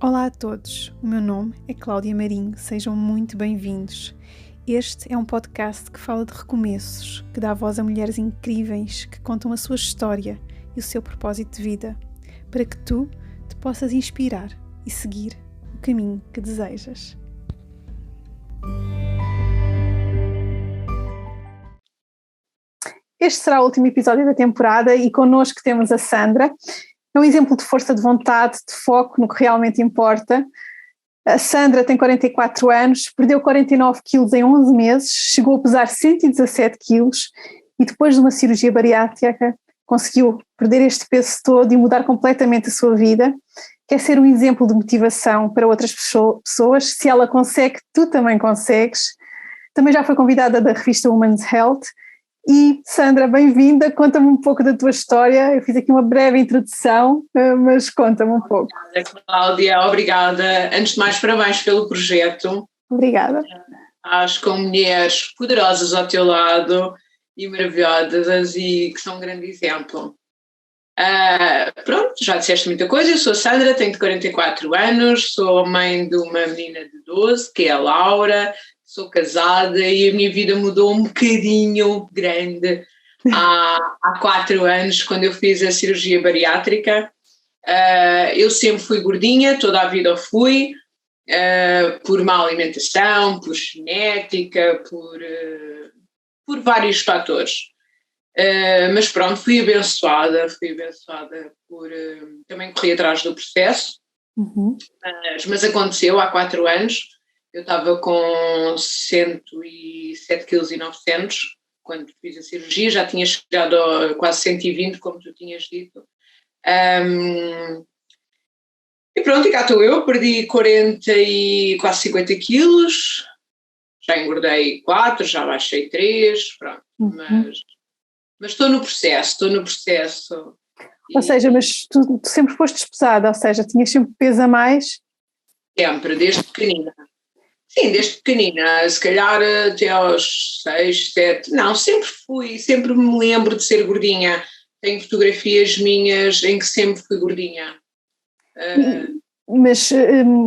Olá a todos, o meu nome é Cláudia Marinho, sejam muito bem-vindos. Este é um podcast que fala de recomeços, que dá voz a mulheres incríveis que contam a sua história e o seu propósito de vida, para que tu te possas inspirar e seguir o caminho que desejas. Este será o último episódio da temporada e connosco temos a Sandra. É um exemplo de força de vontade, de foco no que realmente importa. A Sandra tem 44 anos, perdeu 49 quilos em 11 meses, chegou a pesar 117 quilos e depois de uma cirurgia bariátrica conseguiu perder este peso todo e mudar completamente a sua vida. Quer ser um exemplo de motivação para outras pessoas. Se ela consegue, tu também consegues. Também já foi convidada da revista Women's Health. E Sandra, bem-vinda, conta-me um pouco da tua história. Eu fiz aqui uma breve introdução, mas conta-me um pouco. Obrigada, Cláudia, obrigada. Antes de mais, parabéns pelo projeto. Obrigada. Acho que com mulheres poderosas ao teu lado e maravilhosas e que são um grande exemplo. Pronto, já disseste muita coisa. Eu sou a Sandra, tenho 44 anos, sou mãe de uma menina de 12, que é a Laura. Sou casada e a minha vida mudou um bocadinho grande há 4 anos, quando eu fiz a cirurgia bariátrica. Eu sempre fui gordinha, toda a vida fui, por má alimentação, por genética, por vários fatores. Mas pronto, fui abençoada por também correr atrás do processo, mas aconteceu há 4 anos. Eu estava com 107,9 kg quando fiz a cirurgia, já tinha chegado a quase 120, como tu tinhas dito. E pronto, e cá estou eu, perdi 40 e quase 50 quilos, já engordei 4, já baixei 3, pronto, mas estou no processo. Ou seja, mas tu sempre foste pesada, ou seja, tinhas sempre peso a mais? Sempre, desde pequenina. Sim, desde pequenina, se calhar até aos 6, 7, não, sempre me lembro de ser gordinha. Tenho fotografias minhas em que sempre fui gordinha. Mas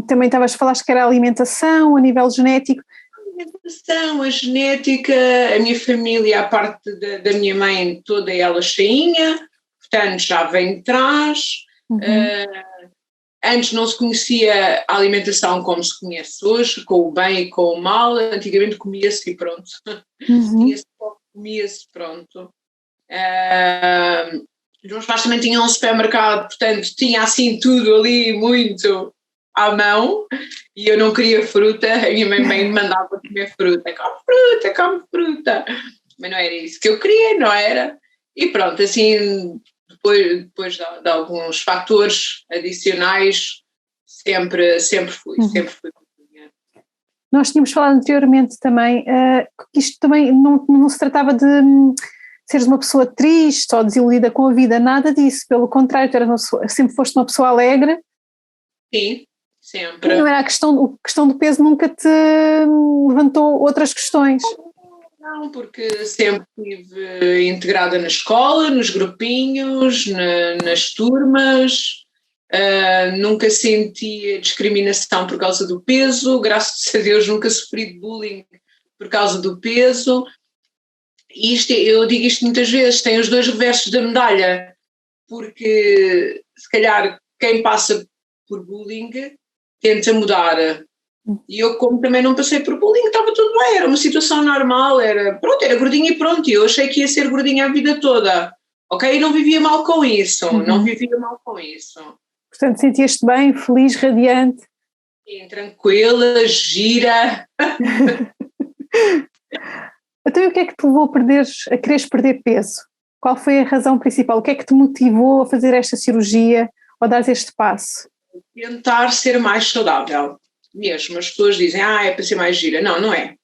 também falaste que era a alimentação, a nível genético. A alimentação, a genética, a minha família, a parte da minha mãe, toda ela cheinha, portanto já vem de trás. Antes não se conhecia a alimentação como se conhece hoje, com o bem e com o mal. Antigamente comia-se e pronto. Comia-se pronto. Os meus pais também tinham um supermercado, portanto tinha assim tudo ali muito à mão e eu não queria fruta. A minha mãe me mandava comer fruta. Come fruta. Mas não era isso que eu queria, não era? E pronto, assim... Depois de alguns fatores adicionais, sempre fui. Nós tínhamos falado anteriormente também que isto também não se tratava de seres uma pessoa triste ou desiludida com a vida, nada disso, pelo contrário, sempre foste uma pessoa alegre. Sim, sempre. E não era a questão do peso, nunca te levantou outras questões? Não, porque sempre estive integrada na escola, nos grupinhos, nas turmas, nunca senti discriminação por causa do peso, graças a Deus nunca sofri de bullying por causa do peso. E eu digo isto muitas vezes, tem os dois reversos da medalha, porque se calhar quem passa por bullying tenta mudar. E eu, como também não passei por bullying, estava tudo bem, era uma situação normal, era gordinha e pronto, e eu achei que ia ser gordinha a vida toda, ok? E não vivia mal com isso, Portanto, sentias-te bem, feliz, radiante? Sim, tranquila, gira. Então, e o que é que te levou a quereres perder peso? Qual foi a razão principal? O que é que te motivou a fazer esta cirurgia ou a dar este passo? Tentar ser mais saudável. Mesmo, as pessoas dizem, é para ser mais gira. Não é.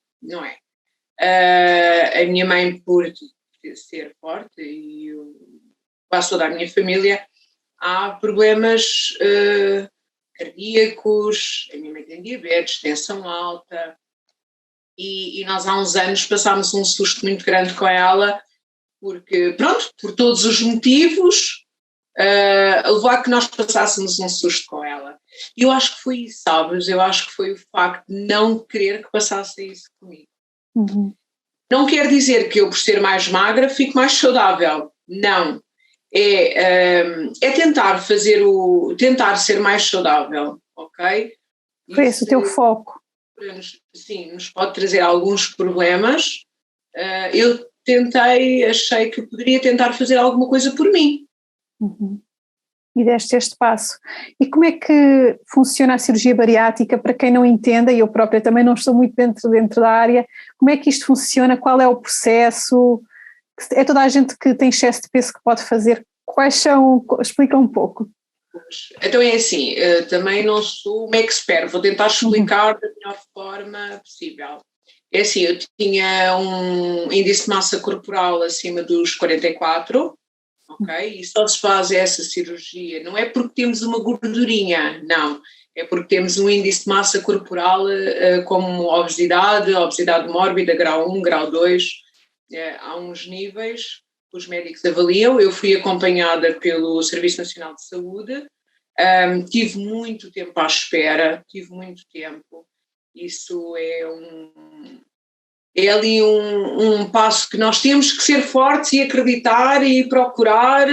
A minha mãe, por ser forte, e quase toda a minha família, há problemas cardíacos, a minha mãe tem diabetes, tensão alta, e nós há uns anos passámos um susto muito grande com ela, porque, pronto, por todos os motivos, levou a que nós passássemos um susto com ela. Eu acho que foi isso, sabes? Eu acho que foi o facto de não querer que passasse isso comigo. Uhum. Não quer dizer que eu, por ser mais magra, fico mais saudável. Não. É tentar tentar ser mais saudável, ok? Foi esse o teu foco. Sim, nos pode trazer alguns problemas. Eu achei que poderia tentar fazer alguma coisa por mim. Uhum. E deste este passo. E como é que funciona a cirurgia bariátrica, para quem não entenda, e eu própria também não estou muito dentro da área, como é que isto funciona, qual é o processo? É toda a gente que tem excesso de peso que pode fazer? Quais são, explica um pouco. Então é assim, também não sou uma expert, vou tentar explicar da melhor forma possível. É assim, eu tinha um índice de massa corporal acima dos 44, ok? E só se faz essa cirurgia, não é porque temos uma gordurinha, não, é porque temos um índice de massa corporal como obesidade mórbida, grau 1, grau 2, há uns níveis que os médicos avaliam. Eu fui acompanhada pelo Serviço Nacional de Saúde, tive muito tempo à espera, isso é ali um passo que nós temos que ser fortes e acreditar e procurar,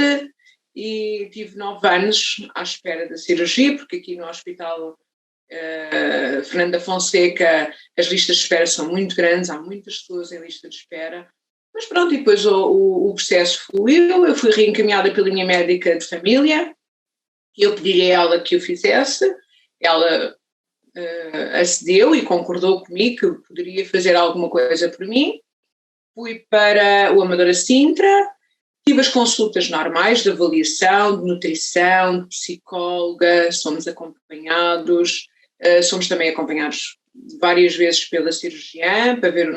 e tive 9 anos à espera da cirurgia, porque aqui no Hospital Fernando da Fonseca as listas de espera são muito grandes, há muitas pessoas em lista de espera, mas pronto, e depois o processo fluiu, eu fui reencaminhada pela minha médica de família, eu pedi a ela que o fizesse, ela acedeu e concordou comigo que poderia fazer alguma coisa por mim. Fui para o Amadora Sintra, tive as consultas normais de avaliação, de nutrição, de psicóloga, somos acompanhados, somos também acompanhados várias vezes pela cirurgiã para ver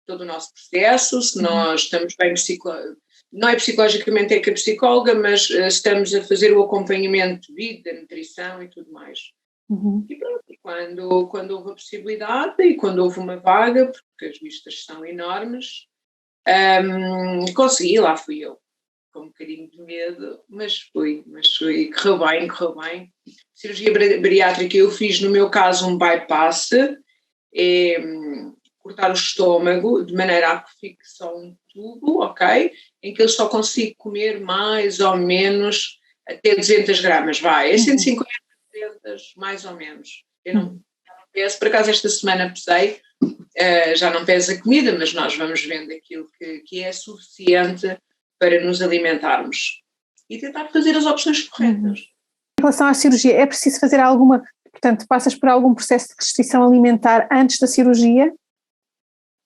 todo o nosso processo, se nós estamos bem não é psicologicamente, é que a psicóloga, mas estamos a fazer o acompanhamento de vida, nutrição e tudo mais. E pronto, quando houve a possibilidade e quando houve uma vaga, porque as listas são enormes, consegui, lá fui eu, com um bocadinho de medo, mas fui, correu bem. Cirurgia bariátrica eu fiz, no meu caso, um bypass, cortar o estômago de maneira a que fique só um tubo, ok? Em que eu só consigo comer mais ou menos até 200 gramas, vai, 150, 200, mais ou menos. Eu não peso, por acaso esta semana pesei, já não pesa a comida, mas nós vamos vendo aquilo que é suficiente para nos alimentarmos e tentar fazer as opções corretas. Em relação à cirurgia, é preciso fazer alguma, portanto, passas por algum processo de restrição alimentar antes da cirurgia?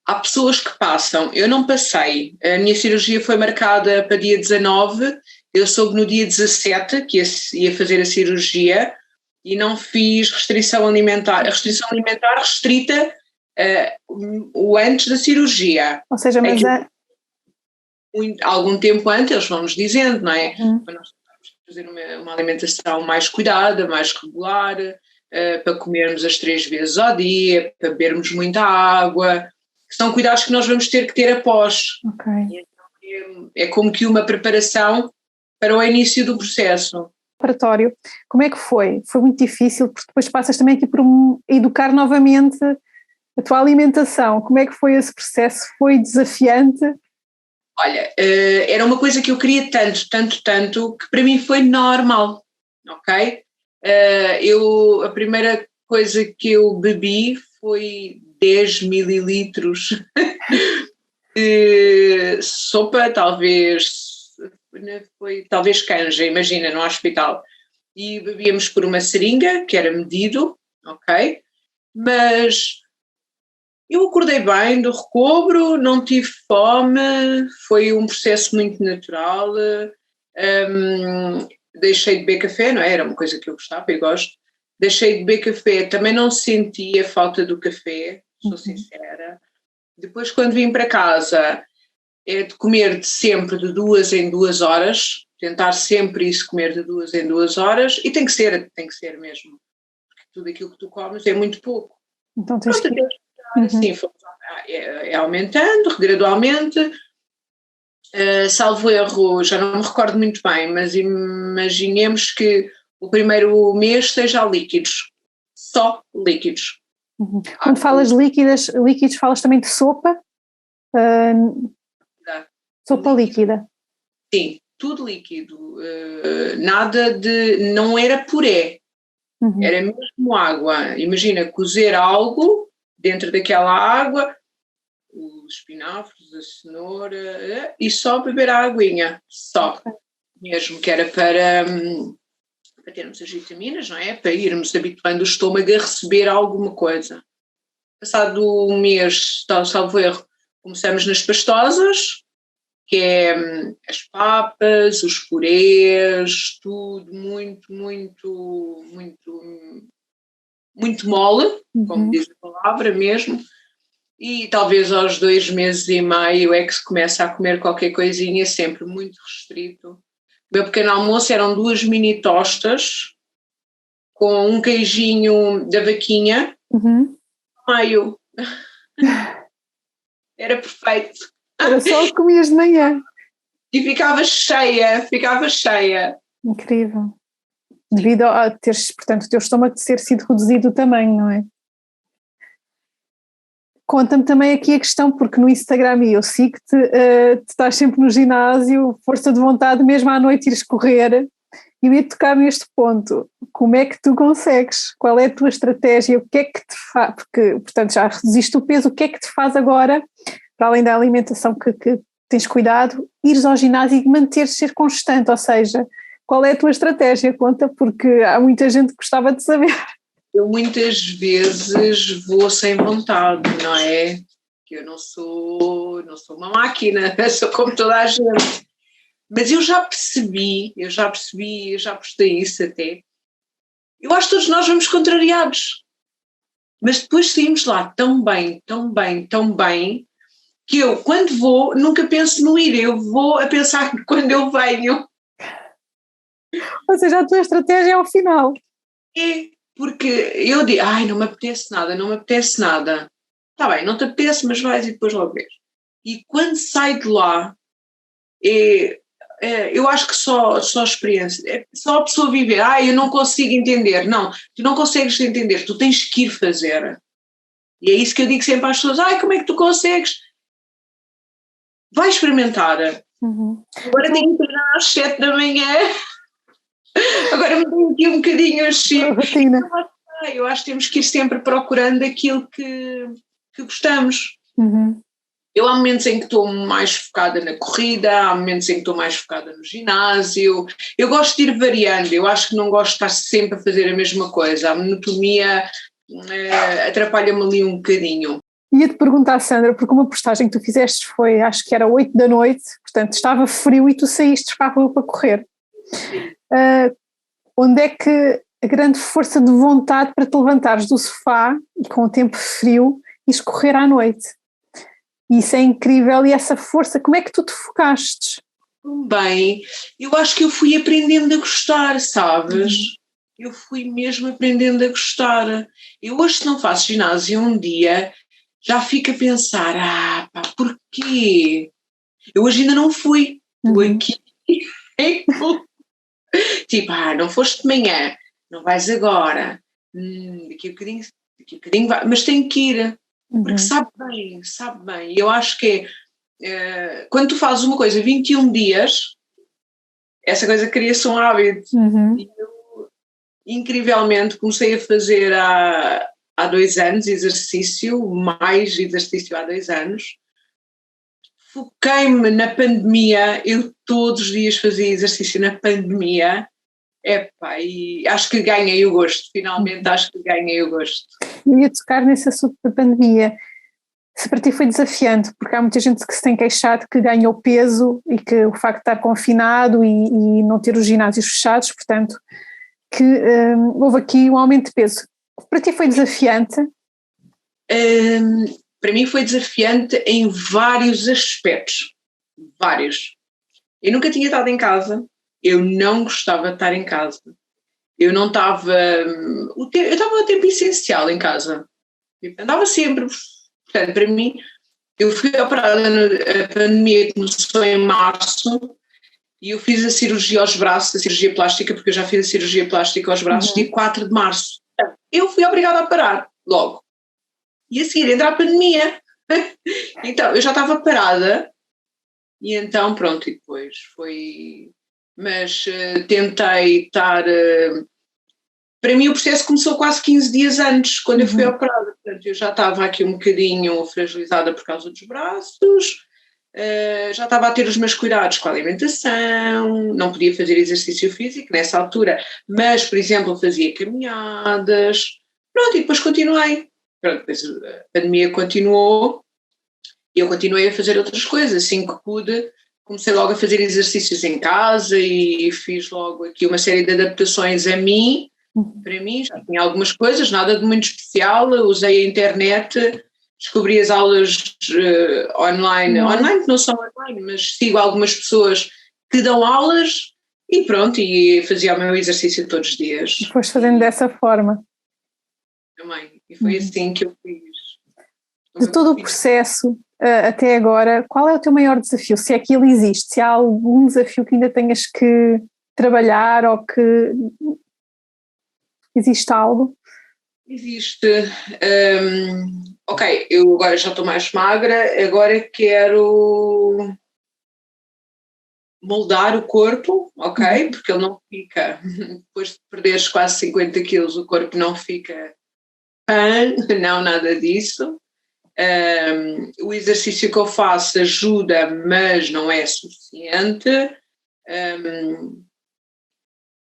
Há pessoas que passam, eu não passei, a minha cirurgia foi marcada para dia 19, eu soube no dia 17 que ia fazer a cirurgia e não fiz restrição alimentar. A restrição alimentar restrita o antes da cirurgia. Ou seja, mas algum tempo antes eles vão-nos dizendo, não é? Para nós fazer uma alimentação mais cuidada, mais regular, para comermos as 3 vezes ao dia, para bebermos muita água, que são cuidados que nós vamos ter que ter após. Okay. É como que uma preparação para o início do processo. Preparatório, como é que foi? Foi muito difícil, porque depois passas também aqui por educar novamente a tua alimentação. Como é que foi esse processo? Foi desafiante? Olha, era uma coisa que eu queria tanto, que para mim foi normal, ok? A primeira coisa que eu bebi foi 10 mililitros de sopa, talvez canja, imagina, no hospital. E bebíamos por uma seringa, que era medido, ok? Mas eu acordei bem do recobro, não tive fome, foi um processo muito natural. Deixei de beber café, não é? Era uma coisa que eu gostava e gosto. Deixei de beber café, também não senti a falta do café, sou sincera. Depois, quando vim para casa, é de comer sempre de 2 em 2 horas, tentar sempre isso, comer de 2 em 2 horas, e tem que ser mesmo, porque tudo aquilo que tu comes é muito pouco. Então tens que... Assim, aumentando gradualmente, salvo erro, já não me recordo muito bem, mas imaginemos que o primeiro mês seja líquidos, só líquidos. Quando falas líquidos, falas também de sopa? Sopa líquida. Sim, tudo líquido, nada de, não era puré, era mesmo água. Imagina cozer algo dentro daquela água, os espinafres, a cenoura, e só beber a aguinha, só, mesmo que era para termos as vitaminas, não é? Para irmos habituando o estômago a receber alguma coisa. Passado um mês, salvo erro, começamos nas pastosas, que é as papas, os purés, tudo muito, muito, muito, muito mole, como diz a palavra mesmo, e talvez aos 2 meses e meio é que se começa a comer qualquer coisinha, sempre muito restrito. O meu pequeno almoço eram 2 mini tostas com um queijinho da vaquinha, meio. Era perfeito. Era só o que comias de manhã. E ficava cheia. Incrível. Devido a teres, portanto, o teu estômago ter sido reduzido o tamanho, não é? Conta-me também aqui a questão, porque no Instagram, e eu sigo-te, tu estás sempre no ginásio, força de vontade, mesmo à noite ires correr, e eu ia tocar neste ponto. Como é que tu consegues? Qual é a tua estratégia? O que é que te faz? Porque, portanto, já reduziste o peso, o que é que te faz agora, para além da alimentação que tens cuidado, ires ao ginásio e manteres ser constante? Ou seja, qual é a tua estratégia? Conta, porque há muita gente que gostava de saber. Eu muitas vezes vou sem vontade, não é? Eu não sou uma máquina, sou como toda a gente. Mas eu já percebi, já postei isso até. Eu acho que todos nós vamos contrariados. Mas depois saímos lá tão bem, que eu, quando vou, nunca penso no ir. Eu vou a pensar quando eu venho. Ou seja, a tua estratégia é ao final. É, porque eu digo, não me apetece nada. Está bem, não te apetece, mas vais e depois logo vês. E quando sai de lá, eu acho que só experiência, só a pessoa viver, eu não consigo entender. Não, tu não consegues entender, tu tens que ir fazer. E é isso que eu digo sempre às pessoas, como é que tu consegues? Vai experimentar. Agora tenho que treinar às 7 da manhã. Agora me tenho aqui um bocadinho assim. Eu acho que temos que ir sempre procurando aquilo que gostamos. Eu há momentos em que estou mais focada na corrida, há momentos em que estou mais focada no ginásio. Eu gosto de ir variando, eu acho que não gosto de estar sempre a fazer a mesma coisa. A monotonia atrapalha-me ali um bocadinho. Ia-te perguntar, Sandra, porque uma postagem que tu fizeste foi, acho que era 8 da noite, portanto estava frio e tu saíste para a rua para correr. Onde é que a grande força de vontade para te levantares do sofá e com o tempo frio e correr à noite? Isso é incrível, e essa força, como é que tu te focaste? Bem, eu acho que eu fui aprendendo a gostar, sabes? Eu fui mesmo aprendendo a gostar. Eu hoje, se não faço ginásio um dia, já fico a pensar, porquê? Eu hoje ainda não fui. Estou aqui. Tipo, não foste de manhã, não vais agora. Daqui a bocadinho vai, mas tenho que ir. Porque sabe bem. Eu acho que quando tu fazes uma coisa 21 dias, essa coisa cria-se um hábito. E eu, incrivelmente, comecei a fazer há 2 anos mais exercício há 2 anos. Foquei-me na pandemia, eu todos os dias fazia exercício na pandemia. E acho que ganhei o gosto, finalmente acho que ganhei o gosto. Eu ia tocar nesse assunto da pandemia. Se para ti foi desafiante, porque há muita gente que se tem queixado que ganhou peso e que o facto de estar confinado e não ter os ginásios fechados, portanto, que houve aqui um aumento de peso. Para ti foi desafiante? Para mim foi desafiante em vários aspectos. Vários. Eu nunca tinha estado em casa. Eu não gostava de estar em casa. Eu não estava. Eu estava o tempo essencial em casa. Andava sempre. Portanto, para mim, eu fui operada a pandemia começou em março. E eu fiz a cirurgia aos braços, a cirurgia plástica, porque eu já fiz a cirurgia plástica aos braços dia 4 de março. Eu fui obrigada a parar logo. E a seguir entra a pandemia. Então, eu já estava parada e então, pronto, e depois foi... Mas tentei estar... para mim o processo começou quase 15 dias antes, quando eu fui operada. Portanto, eu já estava aqui um bocadinho fragilizada por causa dos braços, já estava a ter os meus cuidados com a alimentação, não podia fazer exercício físico nessa altura, mas, por exemplo, fazia caminhadas, pronto, e depois continuei. Pronto, depois a pandemia continuou e eu continuei a fazer outras coisas, assim que pude. Comecei logo a fazer exercícios em casa e fiz logo aqui uma série de adaptações a mim. Para mim já tinha algumas coisas, nada de muito especial, usei a internet, descobri as aulas online, online que não são online, mas sigo algumas pessoas que dão aulas e pronto, e fazia o meu exercício todos os dias. E foste fazendo dessa forma. Também, e foi assim que eu fiz. De todo o processo até agora, qual é o teu maior desafio? Se é que ele existe, se há algum desafio que ainda tenhas que trabalhar ou que... Existe algo? Existe. Ok, eu agora já estou mais magra, agora quero moldar o corpo, ok? Porque ele não fica, depois de perderes quase 50 quilos, o corpo não fica não, nada disso. O exercício que eu faço ajuda, mas não é suficiente.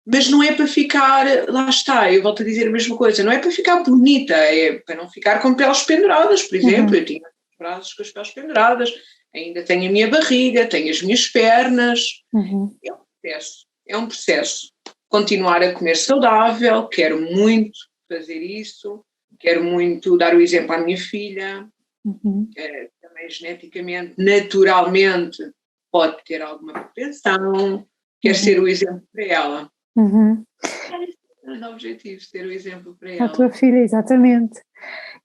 Mas não é para ficar, lá está, eu volto a dizer a mesma coisa, não é para ficar bonita, é para não ficar com peles penduradas, por exemplo, eu tinha os braços com as peles penduradas, ainda tenho a minha barriga, tenho as minhas pernas, é um processo, continuar a comer saudável, quero muito fazer isso, quero muito dar o exemplo à minha filha, também geneticamente, naturalmente, pode ter alguma propensão, quero ser o exemplo para ela. É um objetivo, ser o exemplo para ela. A tua filha, exatamente.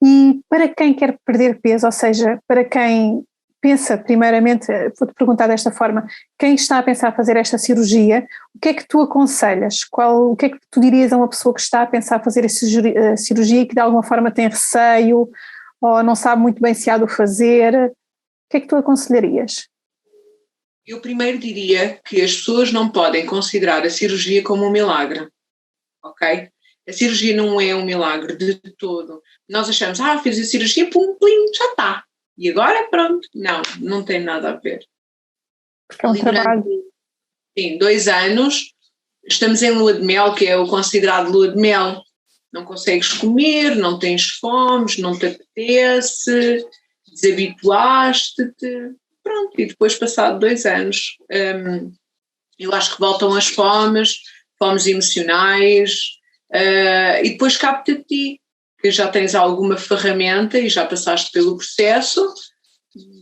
E para quem quer perder peso, ou seja, para quem pensa, primeiramente, vou-te perguntar desta forma, quem está a pensar fazer esta cirurgia, o que é que tu aconselhas? O que é que tu dirias a uma pessoa que está a pensar fazer a cirurgia e que de alguma forma tem receio ou não sabe muito bem se há de o fazer? O que é que tu aconselharias? Eu primeiro diria que as pessoas não podem considerar a cirurgia como um milagre, ok? A cirurgia não é um milagre de todo. Nós achamos, fiz a cirurgia, pum, plim, já está. E agora pronto. Não, não tem nada a ver. Porque é um trabalho. Sim, 2 anos, estamos em lua de mel, que é o considerado lua de mel. Não consegues comer, não tens fomes, não te apetece, desabituaste-te. Pronto, e depois passado 2 anos, eu acho que voltam as fomes emocionais, e depois capta de ti, que já tens alguma ferramenta e já passaste pelo processo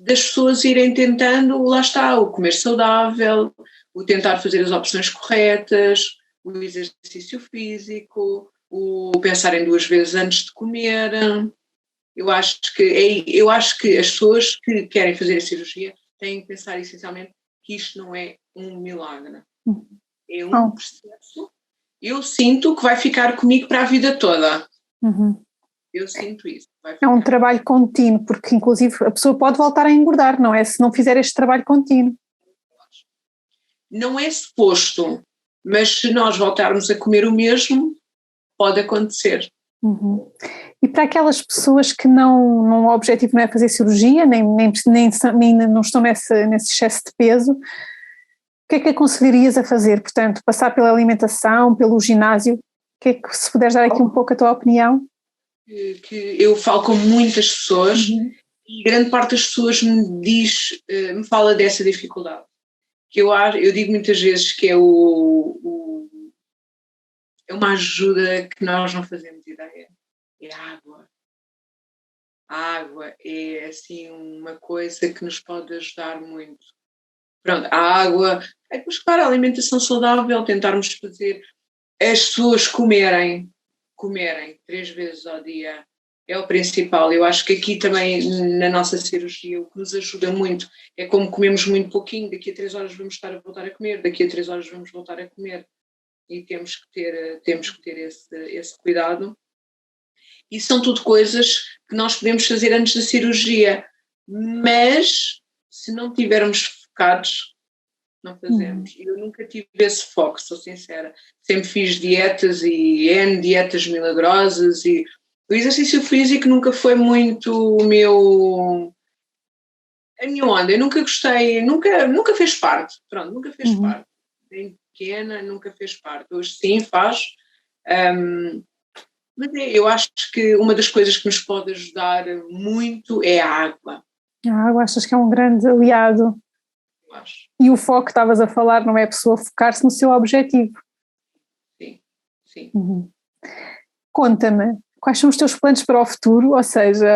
das pessoas irem tentando, lá está, o comer saudável, o tentar fazer as opções corretas, o exercício físico, o pensar em 2 vezes antes de comer. Eu acho que as pessoas que querem fazer a cirurgia têm que pensar essencialmente que isto não é um milagre. É um processo. Eu sinto que vai ficar comigo para a vida toda. Eu sinto isso. É um trabalho contínuo, porque inclusive a pessoa pode voltar a engordar, não é? Se não fizer este trabalho contínuo. Não é suposto, mas se nós voltarmos a comer o mesmo, pode acontecer. E para aquelas pessoas que não o objetivo não é fazer cirurgia, nem não estão nesse excesso de peso, o que é que aconselharias a fazer? Portanto, passar pela alimentação, pelo ginásio, o que é que, se puderes dar aqui um pouco a tua opinião? Que eu falo com muitas pessoas e grande parte das pessoas me fala dessa dificuldade. Que eu digo muitas vezes que é é uma ajuda que nós não fazemos ideia. É a água. A água é assim uma coisa que nos pode ajudar muito. Pronto, a água, depois claro, a alimentação saudável, tentarmos fazer as pessoas comerem 3 vezes ao dia é o principal. Eu acho que aqui também na nossa cirurgia o que nos ajuda muito é como comemos muito pouquinho, daqui a 3 horas vamos estar a voltar a comer, daqui a 3 horas vamos voltar a comer e temos que ter esse cuidado. E são tudo coisas que nós podemos fazer antes da cirurgia, mas se não tivermos focados, não fazemos. Eu nunca tive esse foco, sou sincera. Sempre fiz dietas e N dietas milagrosas e o exercício físico nunca foi muito a minha onda. Eu nunca gostei, nunca fez parte. Pronto, nunca fez parte. Bem pequena, nunca fez parte. Hoje sim faz. Mas eu acho que uma das coisas que nos pode ajudar muito é a água. A água achas que é um grande aliado? Eu acho. E o foco que estavas a falar não é a pessoa focar-se no seu objetivo. Sim. Conta-me, quais são os teus planos para o futuro? Ou seja,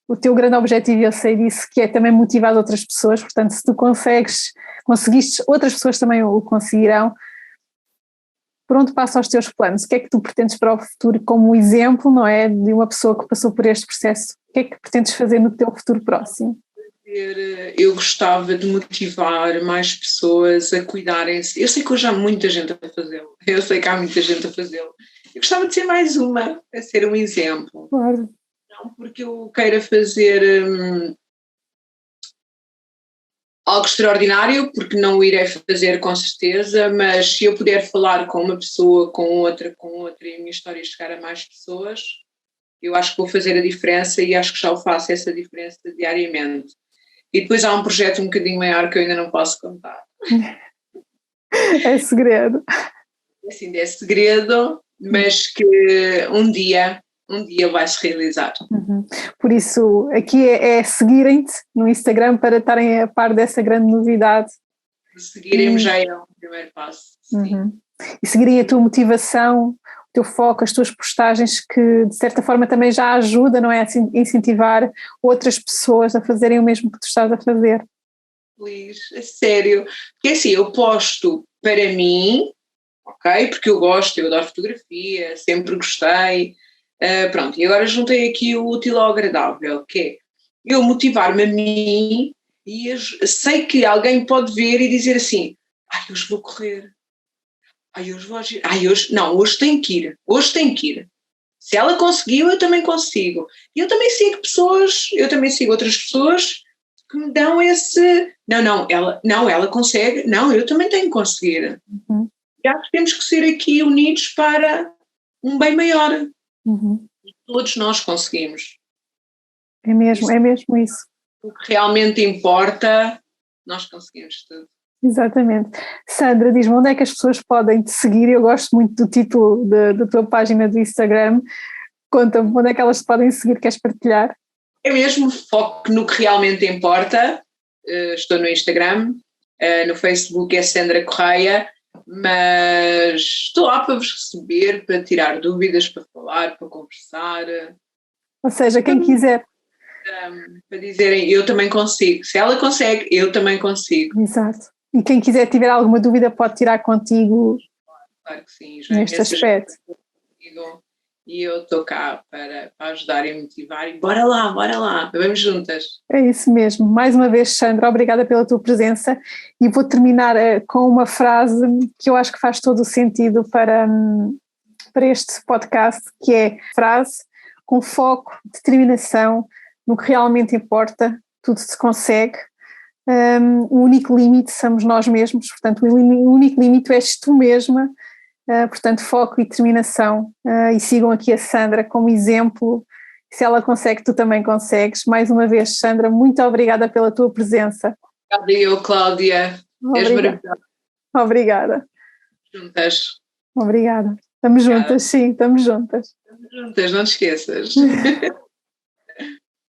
o teu grande objetivo, eu sei disso, que é também motivar outras pessoas, portanto, se tu conseguiste, outras pessoas também o conseguirão. Por onde passam os teus planos? O que é que tu pretendes para o futuro como exemplo, não é, de uma pessoa que passou por este processo? O que é que pretendes fazer no teu futuro próximo? Eu gostava de motivar mais pessoas a cuidarem-se. Eu sei que hoje há muita gente a fazê-lo. Eu gostava de ser mais uma, a ser um exemplo. Claro. Não porque eu queira fazer algo extraordinário, porque não o irei fazer com certeza, mas se eu puder falar com uma pessoa, com outra, e a minha história chegar a mais pessoas, eu acho que vou fazer a diferença e acho que já o faço essa diferença diariamente. E depois há um projeto um bocadinho maior que eu ainda não posso contar. É segredo. Assim, é segredo, mas que um dia vai se realizar. Por isso, aqui é seguirem-te no Instagram para estarem a par dessa grande novidade. Seguiremos já é o primeiro passo. E seguirem a tua motivação, o teu foco, as tuas postagens, que de certa forma também já ajuda, não é? A incentivar outras pessoas a fazerem o mesmo que tu estás a fazer. Feliz, a sério. Porque assim, eu posto para mim, ok? Porque eu adoro fotografia, sempre gostei. Pronto, e agora juntei aqui o útil ao agradável, que é eu motivar-me a mim e sei que alguém pode ver e dizer assim, hoje vou correr, hoje vou agir, hoje tenho que ir. Se ela conseguiu, eu também consigo. E eu também sigo outras pessoas que me dão esse, ela consegue, eu também tenho que conseguir. E acho que temos que ser aqui unidos para um bem maior. E todos nós conseguimos. É mesmo isso. O que realmente importa, nós conseguimos tudo. Exatamente. Sandra, diz-me onde é que as pessoas podem te seguir? Eu gosto muito do título da tua página do Instagram. Conta-me onde é que elas te podem seguir, queres partilhar? É mesmo foco no que realmente importa. Estou no Instagram, no Facebook é Sandra Correia, mas estou lá para vos receber, para tirar dúvidas, para falar, para conversar. Ou seja, quem quiser. Para dizerem, eu também consigo. Se ela consegue, eu também consigo. Exato. E quem quiser tiver alguma dúvida pode tirar contigo. Claro que sim. Neste aspecto. E eu estou cá para ajudar e motivar. E bora lá, vamos juntas. É isso mesmo. Mais uma vez, Sandra, obrigada pela tua presença e vou terminar com uma frase que eu acho que faz todo o sentido para este podcast, que é a frase: com foco, determinação, no que realmente importa, tudo se consegue. O único limite somos nós mesmos, portanto o único limite és tu mesma, portanto foco e determinação, e sigam aqui a Sandra como exemplo. Se ela consegue, tu também consegues. Mais uma vez, Sandra, muito obrigada pela tua presença. Obrigada eu, Cláudia. És maravilhosa. Obrigada. Juntas. Obrigada. Estamos juntas, sim, estamos juntas. Estamos juntas, não te esqueças.